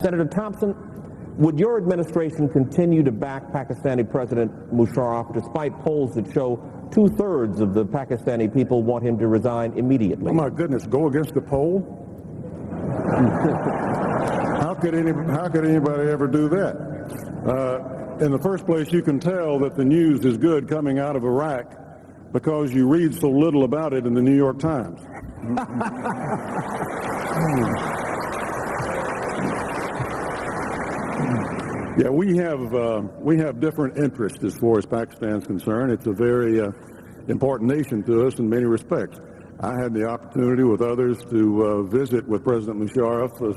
Senator Thompson, would your administration continue to back Pakistani President Musharraf despite polls that show 2/3 of the Pakistani people want him to resign immediately? Oh my goodness, go against the poll? How could anybody ever do that? In the first place, you can tell that the news is good coming out of Iraq because you read so little about it in the New York Times. Yeah, we have different interests as far as Pakistan is concerned. It's a very important nation to us in many respects. I had the opportunity with others to visit with President Musharraf a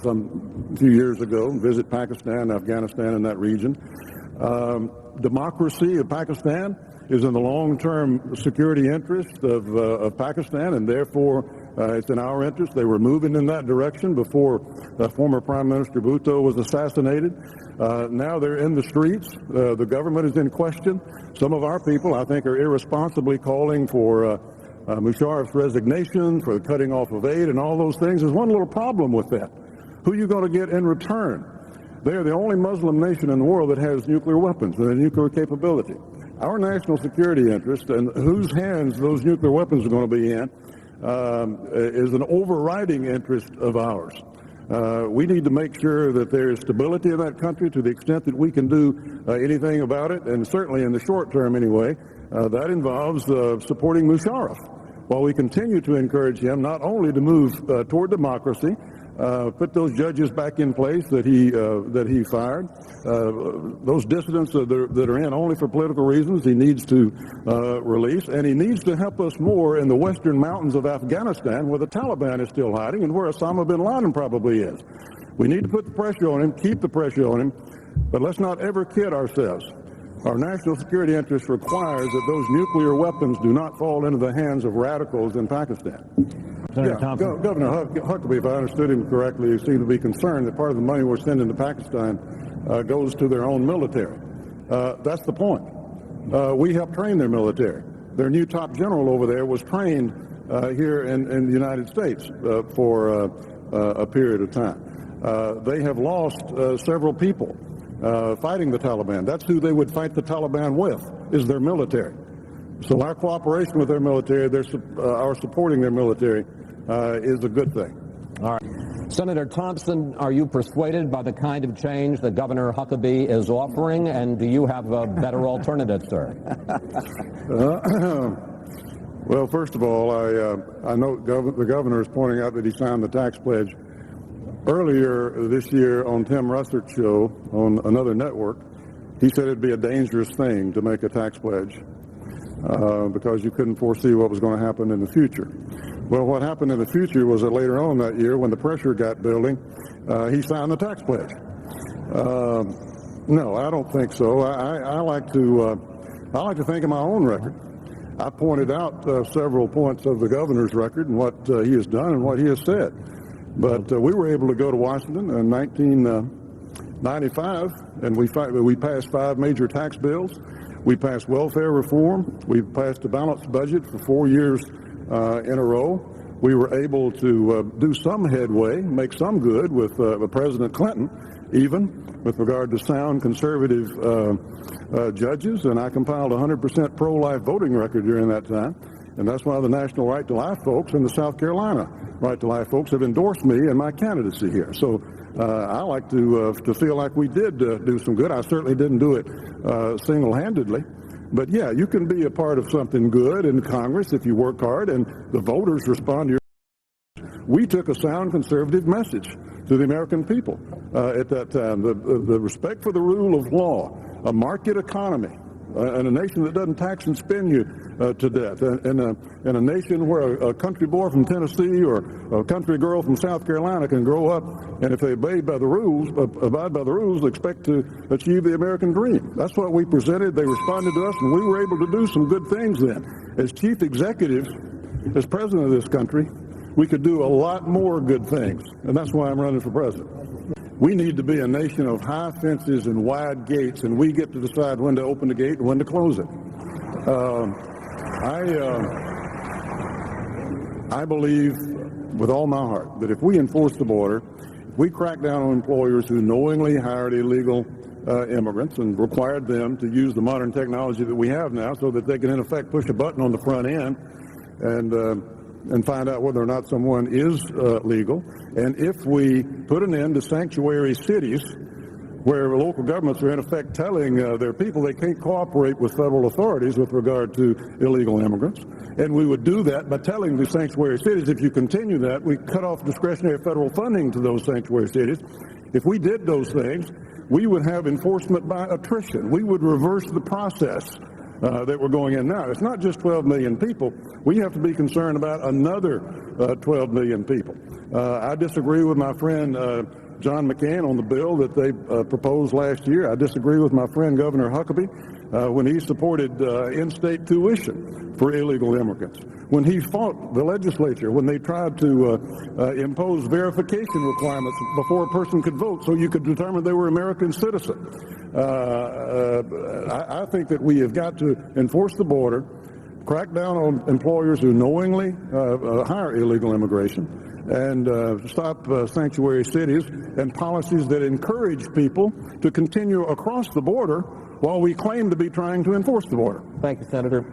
few years ago, visit Pakistan, Afghanistan, and that region. Democracy of Pakistan is in the long-term security interest of Pakistan, and therefore it's in our interest. They were moving in that direction before former Prime Minister Bhutto was assassinated. Now they're in the streets. The government is in question. Some of our people, I think, are irresponsibly calling for Musharraf's resignation, for the cutting off of aid, and all those things. There's one little problem with that. Who are you going to get in return? They are the only Muslim nation in the world that has nuclear weapons and a nuclear capability. Our national security interest and whose hands those nuclear weapons are going to be in is an overriding interest of ours. We need to make sure that there is stability in that country to the extent that we can do anything about it, and certainly in the short term anyway, that involves supporting Musharraf. While we continue to encourage him not only to move toward democracy, put those judges back in place that he fired, those dissidents that are in only for political reasons, he needs to release, and he needs to help us more in the western mountains of Afghanistan where the Taliban is still hiding and where Osama bin Laden probably is. We need to put the pressure on him, keep the pressure on him, but let's not ever kid ourselves. Our national security interest requires that those nuclear weapons do not fall into the hands of radicals in Pakistan. Senator Thompson. Governor Huckabee, if I understood him correctly, seemed to be concerned that part of the money we're sending to Pakistan goes to their own military. That's the point. We help train their military. Their new top general over there was trained here in the United States for a period of time. They have lost several people fighting the Taliban. That's who they would fight the Taliban with, is their military. So our cooperation with their military, our supporting their military, is a good thing. All right. Senator Thompson, are you persuaded by the kind of change that Governor Huckabee is offering, and do you have a better alternative, sir? Well, first of all, I know the governor is pointing out that he signed the tax pledge. Earlier this year on Tim Russert's show on another network, he said it'd be a dangerous thing to make a tax pledge because you couldn't foresee what was going to happen in the future. Well, what happened in the future was that later on that year, when the pressure got building, he signed the tax pledge. No, I don't think so. I like to think of my own record. I pointed out several points of the governor's record and what he has done and what he has said. But we were able to go to Washington in 1995, and we passed 5 major tax bills. We passed welfare reform. We passed a balanced budget for 4 years in a row. We were able to do some headway, make some good with President Clinton, even with regard to sound conservative judges, and I compiled a 100% pro-life voting record during that time. And that's why the National Right to Life folks and the South Carolina Right to Life folks have endorsed me and my candidacy here. So I like to feel like we did do some good. I certainly didn't do it single-handedly. But yeah, you can be a part of something good in Congress if you work hard and the voters respond to your... We took a sound conservative message to the American people at that time. The respect for the rule of law, a market economy, and a nation that doesn't tax and spend you to death, and a nation where a country boy from Tennessee or a country girl from South Carolina can grow up, and if they abide by the rules, expect to achieve the American dream. That's what we presented. They responded to us, and we were able to do some good things then. As chief executive, as president of this country, we could do a lot more good things, and that's why I'm running for president. We need to be a nation of high fences and wide gates, and we get to decide when to open the gate and when to close it. I believe with all my heart that if we enforce the border, we cracked down on employers who knowingly hired illegal immigrants and required them to use the modern technology that we have now so that they can, in effect, push a button on the front end and find out whether or not someone is legal. And if we put an end to sanctuary cities, where local governments are in effect telling their people they can't cooperate with federal authorities with regard to illegal immigrants. And we would do that by telling the sanctuary cities, if you continue that, we cut off discretionary federal funding to those sanctuary cities. If we did those things, we would have enforcement by attrition. We would reverse the process that we're going in now. It's not just 12 million people. We have to be concerned about another 12 million people. I disagree with my friend John McCain on the bill that they proposed last year. I disagree with my friend Governor Huckabee when he supported in-state tuition for illegal immigrants. When he fought the legislature, when they tried to impose verification requirements before a person could vote so you could determine they were American citizen. I think that we have got to enforce the border, crack down on employers who knowingly hire illegal immigration, and stop sanctuary cities and policies that encourage people to continue across the border while we claim to be trying to enforce the border. Thank you, Senator.